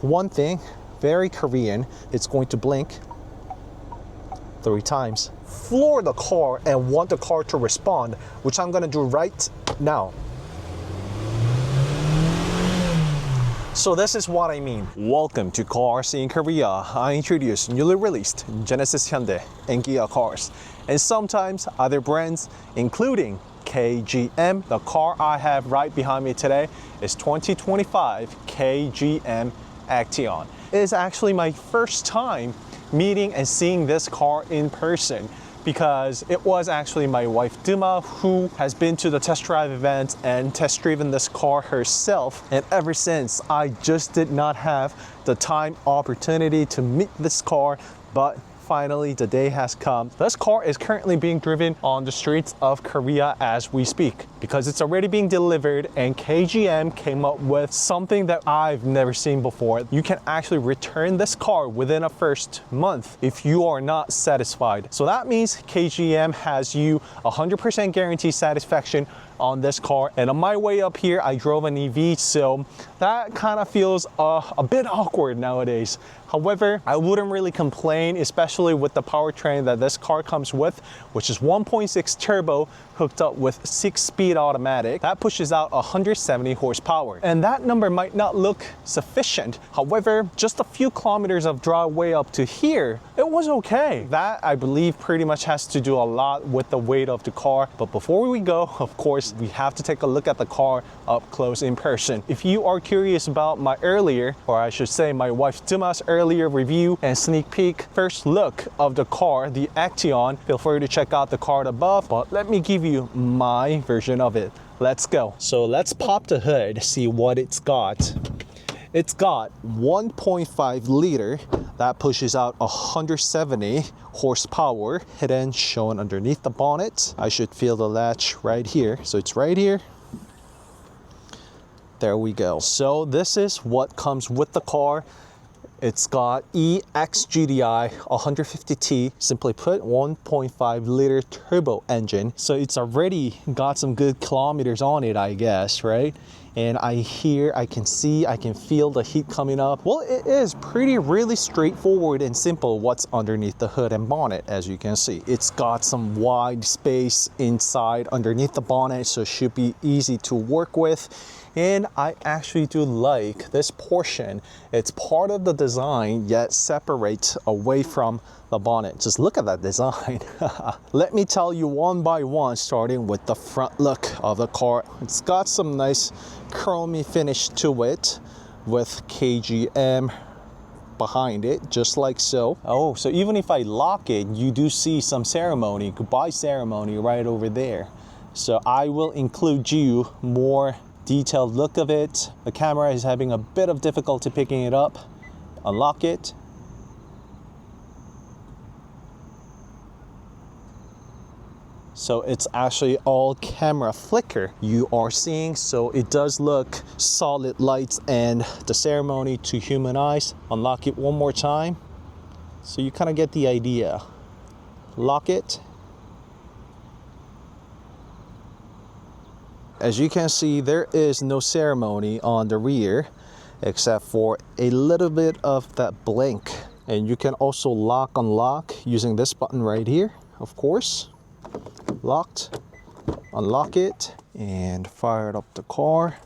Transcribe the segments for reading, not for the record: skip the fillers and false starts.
One thing, very Korean, it's going to blink 3 times. Floor the car and want the car to respond, which I'm gonna do right now. So this is what I mean. Welcome to Cars in Korea. I introduce newly released Genesis Hyundai and Kia cars, and sometimes other brands, including KGM. The car I have right behind me today is 2025 KGM Action. It is actually my first time meeting and seeing this car in person, because it was actually my wife Duma who has been to the test drive event and test driven this car herself, and ever since I just did not have the time opportunity to meet this car, but finally the day has come. This car is currently being driven on the streets of Korea as we speak, because it's already being delivered, and KGM came up with something that I've never seen before. You can actually return this car within a first month if you are not satisfied. So that means KGM has you 100% guaranteed satisfaction on this car. And on my way up here, I drove an EV, so that kind of feels a bit awkward nowadays. However, I wouldn't really complain, especially with the powertrain that this car comes with, which is 1.6 turbo hooked up with 6-speed automatic. That pushes out 170 horsepower. And that number might not look sufficient. However, just a few kilometers of drive way up to here, it was okay. That, I believe, pretty much has to do a lot with the weight of the car. But before we go, of course, we have to take a look at the car up close in person. If you are curious about my earlier, or I should say my wife Duma's earlier review and sneak peek first look of the car, the Action, feel free to check out the card above, but let me give you my version of it. Let's go. So let's pop the hood, see what it's got. It's got 1.5 liter that pushes out 170 horsepower, hidden shown underneath the bonnet. I should feel the latch right here. So it's right here. There we go. So this is what comes with the car. It's got EX-GDI 150T, simply put, 1.5 liter turbo engine. So it's already got some good kilometers on it, I guess, right? And I can see, I can feel the heat coming up. Well, it is really straightforward and simple what's underneath the hood and bonnet, as you can see. It's got some wide space inside underneath the bonnet, so it should be easy to work with. And I actually do like this portion. It's part of the design, yet separate away from the bonnet. Just look at that design. Let me tell you one by one, starting with the front look of the car. It's got some nice chromey finish to it with KGM behind it, just like so. Oh, so even if I lock it, you do see some ceremony, goodbye ceremony right over there. So I will include you more detailed look of it. The camera is having a bit of difficulty picking it up. Unlock it. So it's actually all camera flicker you are seeing, so it does look solid lights and the ceremony to human eyes. Unlock it one more time so you kind of get the idea. Lock it. As you can see, there is no ceremony on the rear except for a little bit of that blink. And you can also lock, unlock using this button right here, of course. Locked, unlock it, and fire up the car.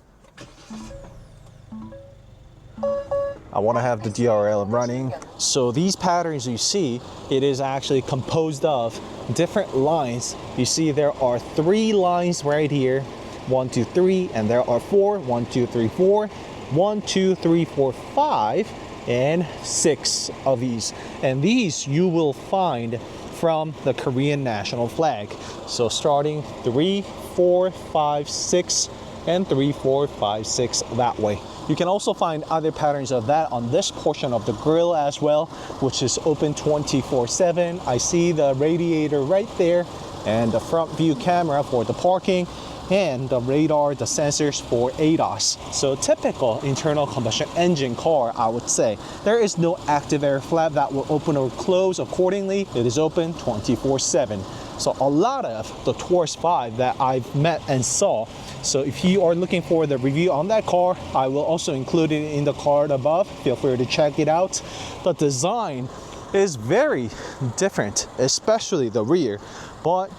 I want to have the DRL running. So these patterns you see, it is actually composed of different lines. You see there are 3 lines right here, 1, 2, 3, and there are 4, 1, 2, 3, 4, 1, 2, 3, 4, 5, and 6 of these. And these you will find from the Korean national flag. So starting 3, 4, 5, 6, and 3, 4, 5, 6 that way. You can also find other patterns of that on this portion of the grille as well, which is open 24/7. I see the radiator right there. and the front view camera for the parking, and the radar, the sensors for ADAS. So typical internal combustion engine car, I would say. There is no active air flap that will open or close accordingly. It is open 24/7. So a lot of the Taurus 5 that I've met and saw. So if you are looking for the review on that car, I will also include it in the card above. Feel free to check it out. The design is very different, especially the rear, but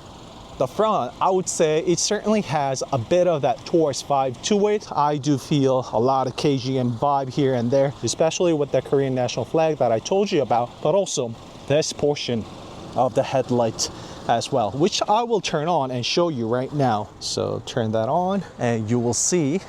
the front, I would say it certainly has a bit of that Taurus 5 to it. I do feel a lot of KGM vibe here and there, especially with the Korean national flag that I told you about, but also this portion of the headlight as well, which I will turn on and show you right now. So turn that on and you will see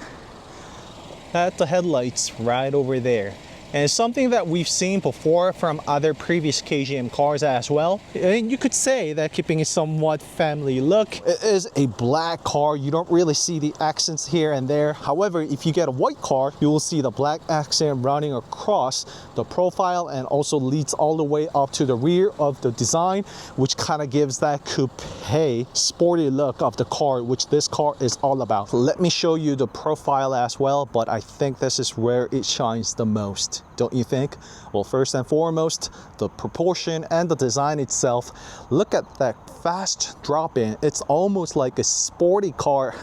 that the headlights right over there. And it's something that we've seen before from other previous KGM cars as well. And you could say that keeping a somewhat family look. It is a black car. You don't really see the accents here and there. However, if you get a white car, you will see the black accent running across the profile and also leads all the way up to the rear of the design, which kind of gives that coupe sporty look of the car, which this car is all about. Let me show you the profile as well, but I think this is where it shines the most. Don't you think? Well, first and foremost, the proportion and the design itself. Look at that fast drop in. It's almost like a sporty car.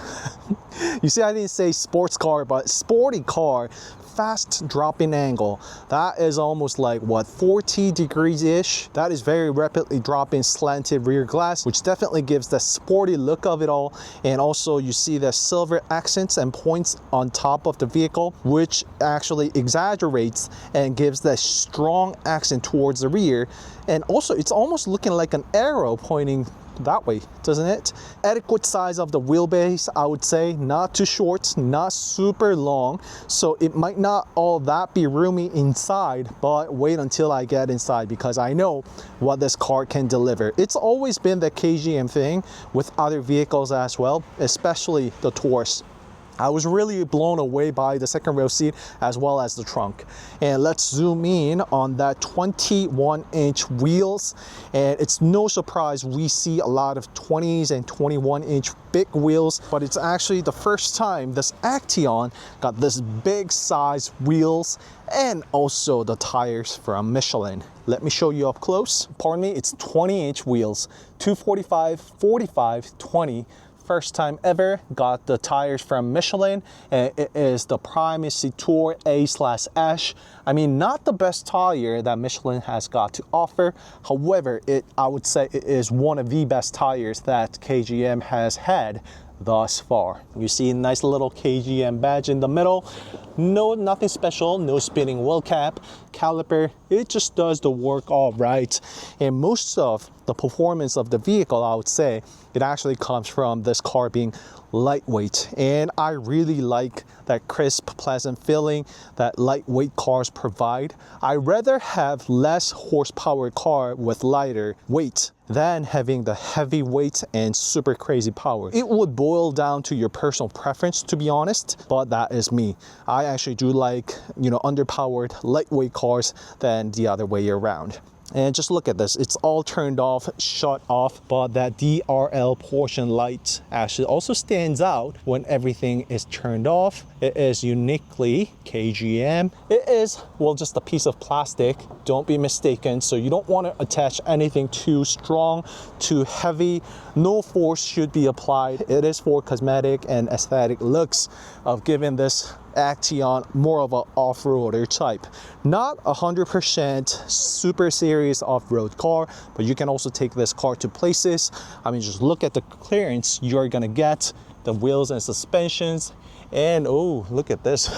You see, I didn't say sports car, but sporty car. Fast drop-in angle. That is almost like what, 40 degrees-ish. That is very rapidly dropping slanted rear glass, which definitely gives the sporty look of it all. And also you see the silver accents and points on top of the vehicle, which actually exaggerates and gives that strong accent towards the rear. And also it's almost looking like an arrow pointing that way, doesn't it? Adequate size of the wheelbase, I would say. Not too short, not super long, so it might not all that be roomy inside, but wait until I get inside because I know what this car can deliver. It's always been the KGM thing with other vehicles as well, especially the Taurus. I was really blown away by the second row seat as well as the trunk. And let's zoom in on that 21-inch wheels. And it's no surprise we see a lot of 20s and 21-inch big wheels, but it's actually the first time this Action got this big size wheels and also the tires from Michelin. Let me show you up close. Pardon me, it's 20-inch wheels, 245, 45, 20. First time ever got the tires from Michelin, and it is the Primacy Tour A/Ash. I mean, not the best tire that Michelin has got to offer. However, I would say it is one of the best tires that KGM has had thus far. You see a nice little KGM badge in the middle. No, nothing special, no spinning wheel cap, caliper. It just does the work all right. And most of the performance of the vehicle, I would say, it actually comes from this car being lightweight. And I really like that crisp, pleasant feeling that lightweight cars provide. I'd rather have less horsepower car with lighter weight than having the heavy weight and super crazy power. It would boil down to your personal preference, to be honest, but that is me. I actually do like, underpowered, lightweight cars than the other way around. And just look at this, it's all turned off, shut off, but that DRL portion light actually also stands out when everything is turned off. It is uniquely KGM. It is, well, just a piece of plastic, don't be mistaken. So you don't want to attach anything too strong, too heavy. No force should be applied. It is for cosmetic and aesthetic looks of giving this Action more of an off-roader type. Not 100% super serious off-road car, but you can also take this car to places. I mean, just look at the clearance you're gonna get, the wheels and suspensions, and oh, look at this.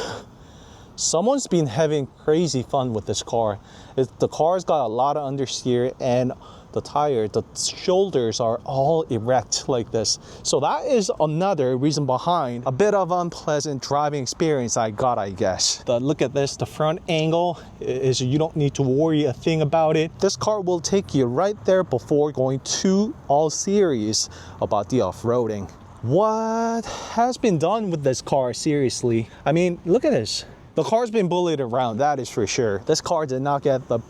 Someone's been having crazy fun with this car. The car's got a lot of understeer, and the tire, the shoulders are all erect like this. So that is another reason behind a bit of unpleasant driving experience I got, I guess. But look at this, the front angle is, you don't need to worry a thing about it. This car will take you right there before going too all serious about the off-roading. What has been done with this car, seriously? I mean, look at this. The car's been bullied around, that is for sure. This car did not get the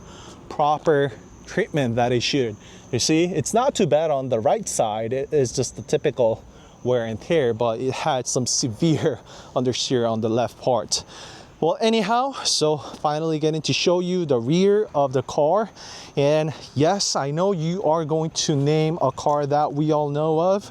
proper treatment that it should. You see, it's not too bad on the right side. It is just the typical wear and tear, but it had some severe understeer on the left part. Well, anyhow, so finally getting to show you the rear of the car. And yes, I know you are going to name a car that we all know of.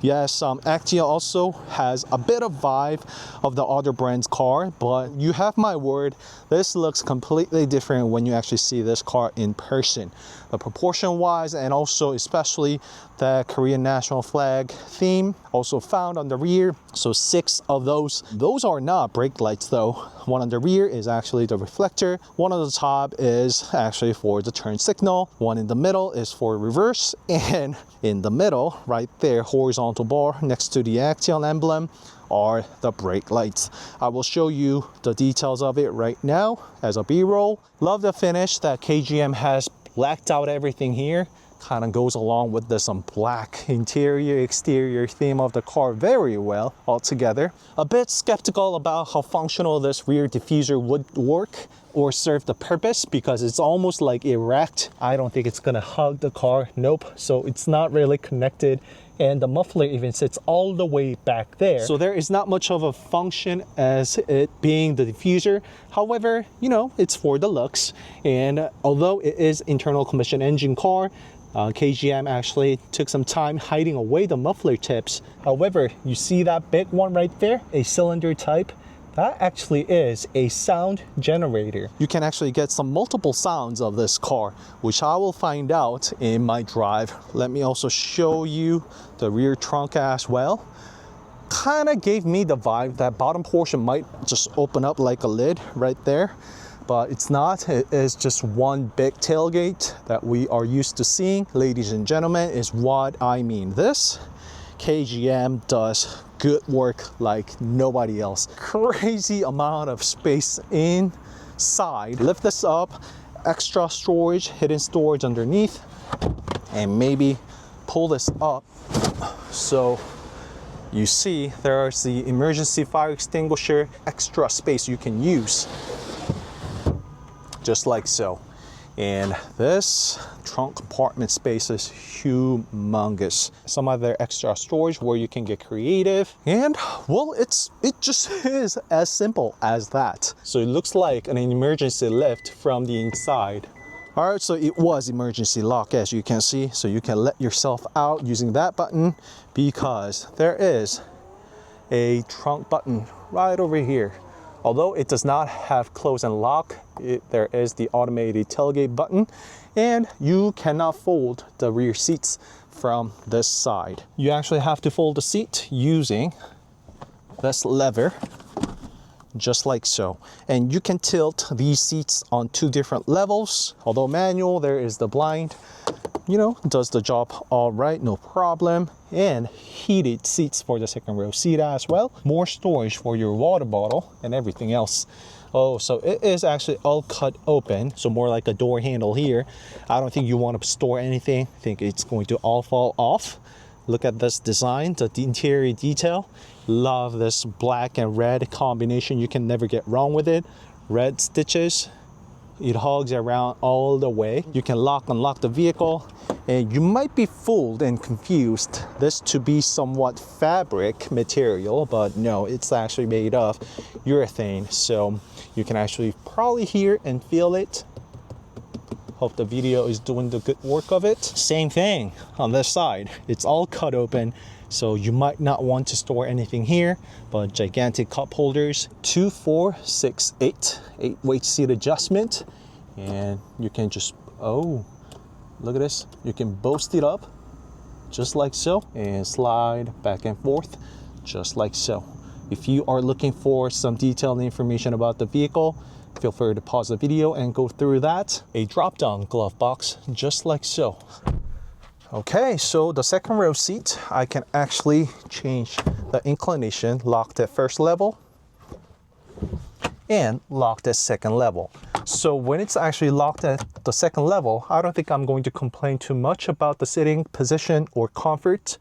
Yes, Actia also has a bit of vibe of the other brand's car, but you have my word, this looks completely different when you actually see this car in person. The proportion wise, and also especially the Korean national flag theme also found on the rear. So 6 of those are not brake lights though. One on the rear is actually the reflector. One on the top is actually for the turn signal. One in the middle is for reverse, and in the middle right there, horizontal bar next to the Action emblem, are the brake lights. I will show you the details of it right now as a B-roll. Love the finish that KGM has blacked out everything here. Kind of goes along with this black interior exterior theme of the car very well altogether. A bit skeptical about how functional this rear diffuser would work or serve the purpose, because it's almost like erect. I don't think it's gonna hug the car. Nope. So it's not really connected, and the muffler even sits all the way back there. So there is not much of a function as it being the diffuser. However, you know, it's for the looks, and although it is internal combustion engine car, KGM actually took some time hiding away the muffler tips. However, you see that big one right there, a cylinder type? That actually is a sound generator. You can actually get some multiple sounds of this car, which I will find out in my drive. Let me also show you the rear trunk as well. Kind of gave me the vibe that bottom portion might just open up like a lid right there, but it's not. It is just one big tailgate that we are used to seeing. Ladies and gentlemen, is what I mean. This KGM does good work like nobody else. Crazy amount of space inside. Lift this up, extra storage, hidden storage underneath, and maybe pull this up so you see there's the emergency fire extinguisher, extra space you can use, just like so. And this trunk compartment space is humongous. Some other extra storage where you can get creative. And well, it just is as simple as that. So it looks like an emergency lift from the inside. All right, so it was emergency lock, as you can see. So you can let yourself out using that button, because there is a trunk button right over here. Although it does not have close and lock, there is the automated tailgate button, and you cannot fold the rear seats from this side. You actually have to fold the seat using this lever, just like so. And you can tilt these seats on 2 different levels. Although manual, there is the blind, you know, does the job all right, no problem. And heated seats for the second row seat as well. More storage for your water bottle and everything else. Oh, so it is actually all cut open, so more like a door handle here. I don't think you want to store anything. I think it's going to all fall off. Look at this design, the interior detail. Love this black and red combination. You can never get wrong with it. Red stitches. It hugs around all the way. You can lock and unlock the vehicle, and you might be fooled and confused this to be somewhat fabric material, but no, it's actually made of urethane. So you can actually probably hear and feel it. Hope the video is doing the good work of it. Same thing on this side. It's all cut open, so you might not want to store anything here, but gigantic cup holders, 2, 4, 6, 8 weight seat adjustment. And you can just, oh, look at this. You can boost it up just like so and slide back and forth just like so. If you are looking for some detailed information about the vehicle, feel free to pause the video and go through that. A drop-down glove box just like so. Okay, so the second row seat, I can actually change the inclination, locked at first level and locked at second level. So when it's actually locked at the second level, I don't think I'm going to complain too much about the sitting position or comfort.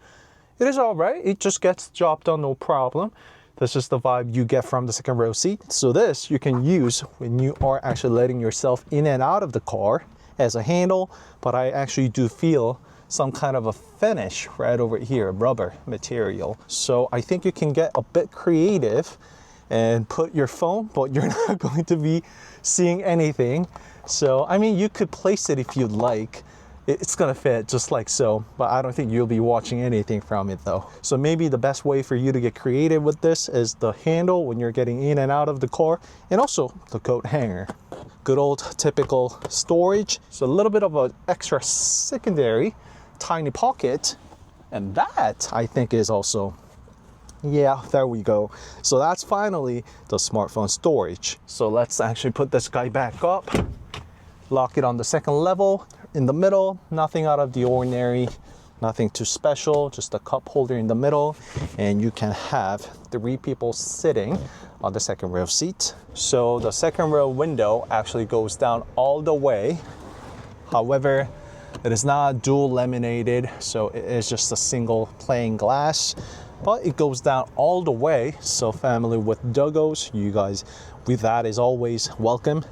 It is all right. It just gets the job done, no problem. This is the vibe you get from the second row seat. So this you can use when you are actually letting yourself in and out of the car as a handle, but I actually do feel some kind of a finish right over here, rubber material. So I think you can get a bit creative and put your phone, but you're not going to be seeing anything. So, I mean, you could place it if you'd like. It's gonna fit just like so, but I don't think you'll be watching anything from it though. So maybe the best way for you to get creative with this is the handle when you're getting in and out of the car, and also the coat hanger. Good old typical storage. So a little bit of an extra secondary tiny pocket, and that I think is also, yeah, there we go. So that's finally the smartphone storage. So let's actually put this guy back up, lock it on the second level. In the middle, nothing out of the ordinary, nothing too special, just a cup holder in the middle, and you can have 3 people sitting on the second row seat. So the second row window actually goes down all the way. However, it is not dual laminated, so it is just a single plain glass, but it goes down all the way. So family with doggos, you guys with that is always welcome.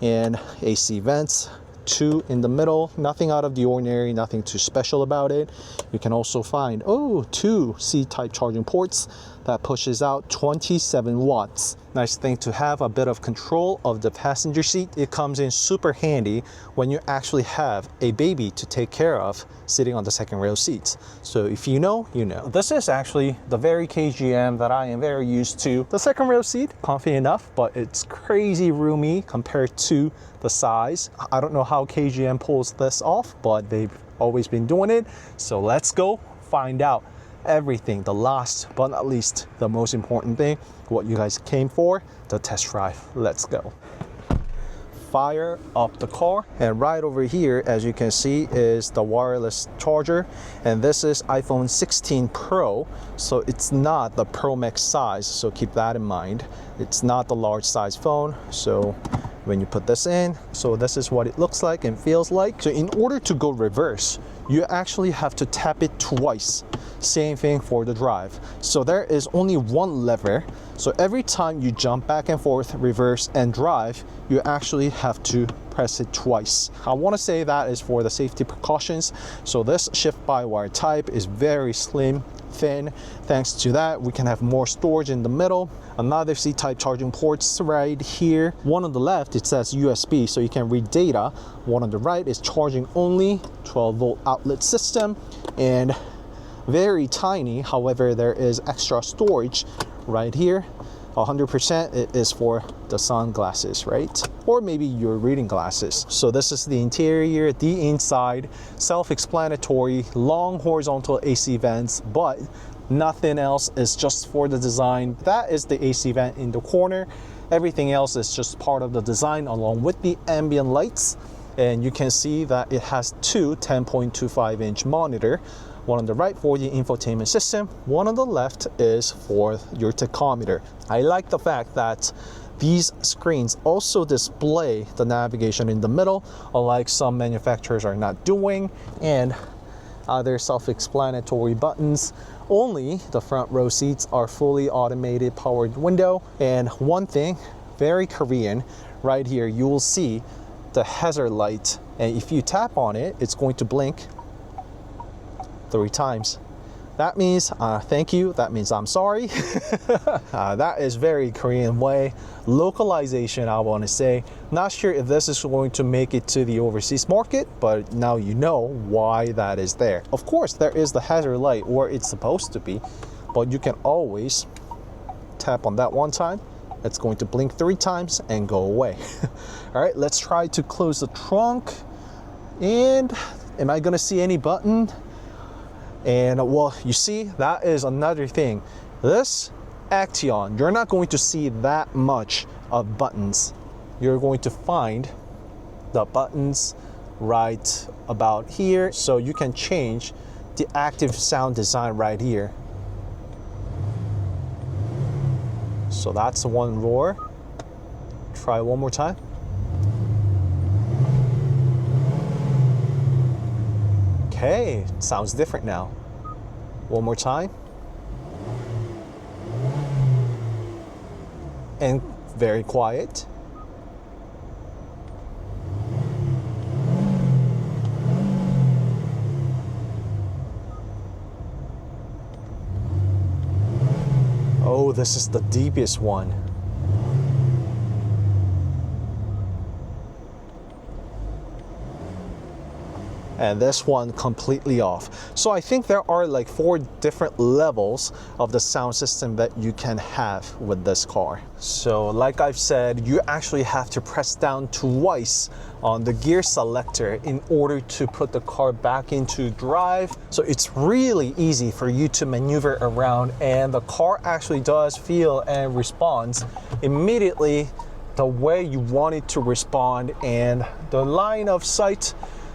And AC vents, 2 in the middle, nothing out of the ordinary, nothing too special about it. You can also find 2 C-type charging ports that pushes out 27 watts. Nice thing to have a bit of control of the passenger seat. It comes in super handy when you actually have a baby to take care of sitting on the second row seats. So if you know, you know. This is actually the very KGM that I am very used to. The second row seat, comfy enough, but it's crazy roomy compared to the size. I don't know how KGM pulls this off, but they've always been doing it. So let's go find out everything. The last but not least, the most important thing, what you guys came for, the test drive. Let's go. Fire up the car, and right over here, as you can see, is the wireless charger, and this is iPhone 16 Pro, so it's not the Pro Max size, so keep that in mind. It's not the large size phone. So when you put this in, so this is what it looks like and feels like. So in order to go reverse, you actually have to tap it twice. Same thing for the drive. So there is only one lever. So every time you jump back and forth, reverse and drive, you actually have to press it twice. I want to say that is for the safety precautions. So this shift-by-wire type is very slim, thin. Thanks to that, we can have more storage in the middle. Another C-type charging ports right here. One on the left, it says USB, so you can read data. One on the right is charging only, 12-volt outlet system, and very tiny. However, there is extra storage right here. 100% it is for the sunglasses, right? Or maybe your reading glasses. So this is the interior, the inside, self-explanatory, long horizontal AC vents, but nothing else is just for the design. That is the AC vent in the corner. Everything else is just part of the design along with the ambient lights. And you can see that it has 2 10.25-inch monitor. One on the right for the infotainment system, one on the left is for your tachometer. I like the fact that these screens also display the navigation in the middle, unlike some manufacturers are not doing, and other self-explanatory buttons. Only the front row seats are fully automated powered window. And one thing, very Korean, right here you will see the hazard light, and if you tap on it, it's going to blink 3 times. That means thank you, that means I'm sorry. That is very Korean way. Localization, I want to say. Not sure if this is going to make it to the overseas market, but now you know why that is there. Of course, there is the hazard light where it's supposed to be, but you can always tap on that one time. It's going to blink 3 times and go away. All right, let's try to close the trunk. And am I gonna see any button? And well, you see, that is another thing. This Acteon, you're not going to see that much of buttons. You're going to find the buttons right about here. So you can change the active sound design right here. So that's one roar. Try one more time. Okay, sounds different now. One more time. And very quiet. this is the deepest one. And this one completely off. So I think there are like 4 different levels of the sound system that you can have with this car. So like I've said, you actually have to press down twice on the gear selector in order to put the car back into drive. So it's really easy for you to maneuver around, and the car actually does feel and responds immediately the way you want it to respond, and the line of sight,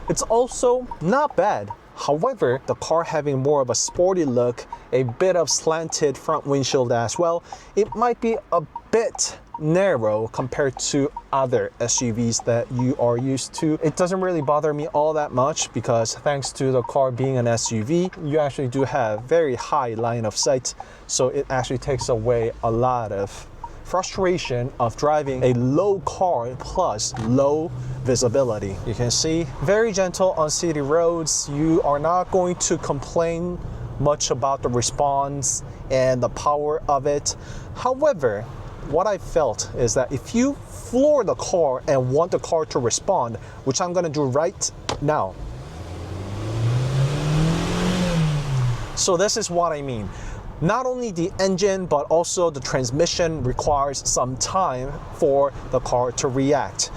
it's also not bad. However, the car having more of a sporty look, a bit of slanted front windshield as well, it might be a bit narrow compared to other SUVs that you are used to. It doesn't really bother me all that much because thanks to the car being an SUV, you actually do have very high line of sight. So it actually takes away a lot of frustration of driving a low car plus low visibility. You can see very gentle on city roads. You are not going to complain much about the response and the power of it. However, what I felt is that if you floor the car and want the car to respond, which I'm going to do right now. So this is what I mean. Not only the engine, but also the transmission requires some time for the car to react.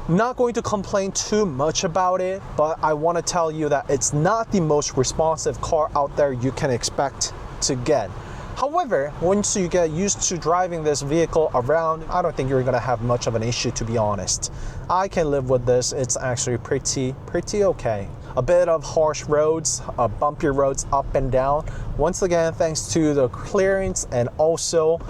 Not going to complain too much about it, but I want to tell you that it's not the most responsive car out there you can expect to get. However, once you get used to driving this vehicle around, I don't think you're going to have much of an issue, to be honest. I can live with this. It's actually pretty okay. A bit of harsh roads, bumpy roads up and down. Once again, thanks to the clearance and also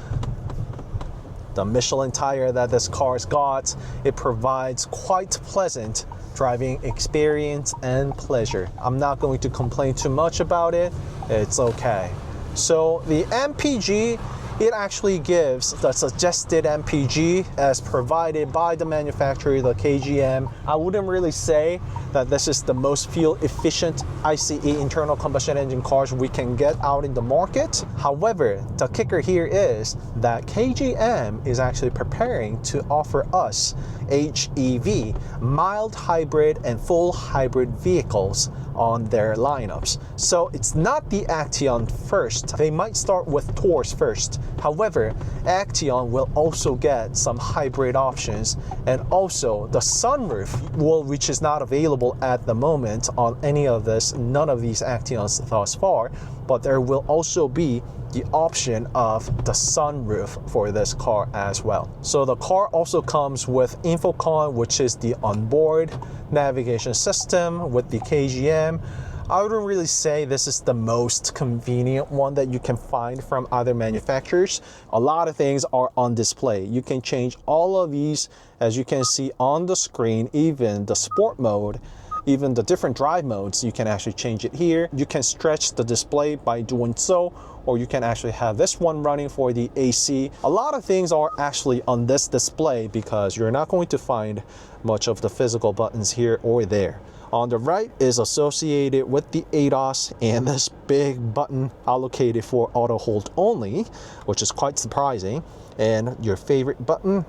the Michelin tire that this car's got, it provides quite pleasant driving experience and pleasure. I'm not going to complain too much about it. It's okay. So the MPG, it actually gives the suggested MPG as provided by the manufacturer, the KGM. I wouldn't really say that this is the most fuel efficient ICE internal combustion engine cars we can get out in the market. However, the kicker here is that KGM is actually preparing to offer us HEV, mild hybrid and full hybrid vehicles on their lineups. So it's not the Acteon first. They might start with Taurus first. However, Acteon will also get some hybrid options, and also the sunroof, which is not available at the moment on any of this, none of these Acteons thus far, but there will also be the option of the sunroof for this car as well. So the car also comes with Infocom, which is the onboard navigation system with the KGM. I wouldn't really say this is the most convenient one that you can find from other manufacturers. A lot of things are on display. You can change all of these, as you can see on the screen, even the sport mode, even the different drive modes, you can actually change it here. You can stretch the display by doing so, or you can actually have this one running for the AC. A lot of things are actually on this display because you're not going to find much of the physical buttons here or there. On the right is associated with the ADAS and this big button allocated for auto hold only, which is quite surprising. And your favorite button,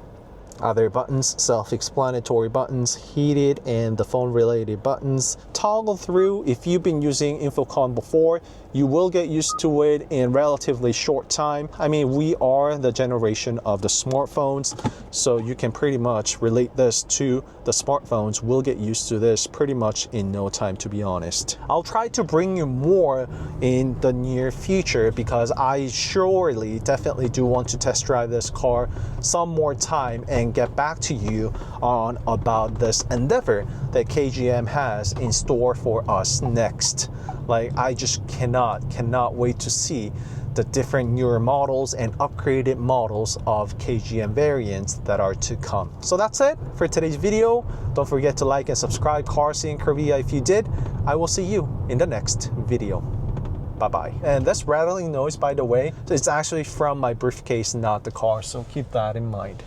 other buttons, self-explanatory buttons, heated and the phone related buttons. Toggle through. If you've been using Infocom before, you will get used to it in relatively short time. I mean, we are the generation of the smartphones, so you can pretty much relate this to the smartphones. We'll get used to this pretty much in no time, to be honest. I'll try to bring you more in the near future because I surely definitely do want to test drive this car some more time and get back to you on about this endeavor that KGM has in store for us next. Like, I just cannot wait to see the different newer models and upgraded models of KGM variants that are to come. So that's it for today's video. Don't forget to like and subscribe Car Scene Korea if you did. I will see you in the next video. Bye-bye. And this rattling noise, by the way, it's actually from my briefcase, not the car, so keep that in mind.